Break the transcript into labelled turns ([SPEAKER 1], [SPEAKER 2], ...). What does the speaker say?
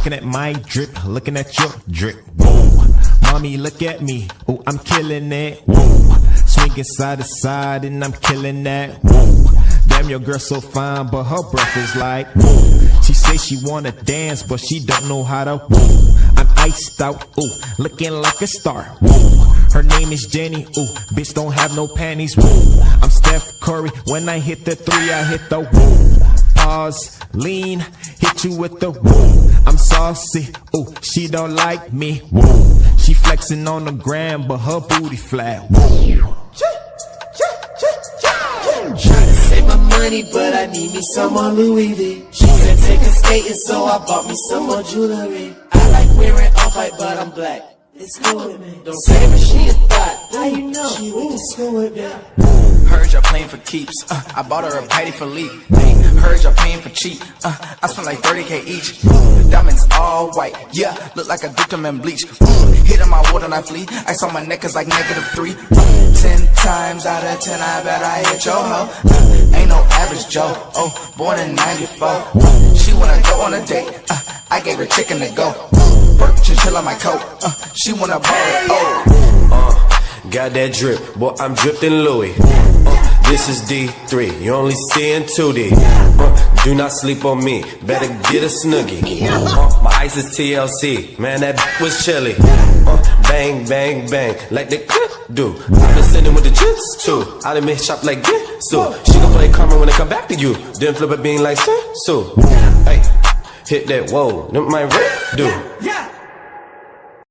[SPEAKER 1] Looking at my drip, looking at your drip. Whoa, mommy, look at me. Oh, I'm killing it. Whoa, swinging side to side and I'm killing that. Whoa, damn, your girl so fine, but her breath is like whoa. She say she wanna dance, but she don't know how to. Whoa, I'm iced out. Ooh, looking like a star. Whoa, her name is Jenny. Ooh, bitch don't have no panties. Whoa, I'm Steph Curry. When I hit the three, I hit the whoa. Pause, lean, hit you with the whoa. I'm saucy. Ooh, she don't like me. Whoa, she flexing on the gram, but her booty flat. Whoa.
[SPEAKER 2] Tryna save my money, but I need me some more Louis V. She said take a skating, so I bought me some more jewelry. I like wearing off-white, but I'm black. It's cool with me. Don't say that she a thought. How you know? She went to school with me.
[SPEAKER 3] Heard y'all playing for keeps. I bought her a Patty Philippe. Heard y'all paying for cheap. I spent like 30K each. Diamonds all white. Yeah, look like I dipped them in bleach. Hit on my water and I flee. Ice on my neck is like -3. 10 times out of 10, I bet I hit your hoe. Ain't no average Joe. Oh, born in 94. She wanna go on a date. I gave her chicken to go. Burp chinchilla my coat. She wanna borrow it.
[SPEAKER 4] Got that drip, boy, I'm dripped in Louis. This is D3, you only see in 2D. Do not sleep on me, better get a snuggie. My ice is TLC, man, that was chilly. Bang, bang, bang, like the do. I been sitting with the jits too. I done made shop like this, so she gon' play karma when it come back to you. Then flip it being like so. Hey, hit that, whoa, that my rip do.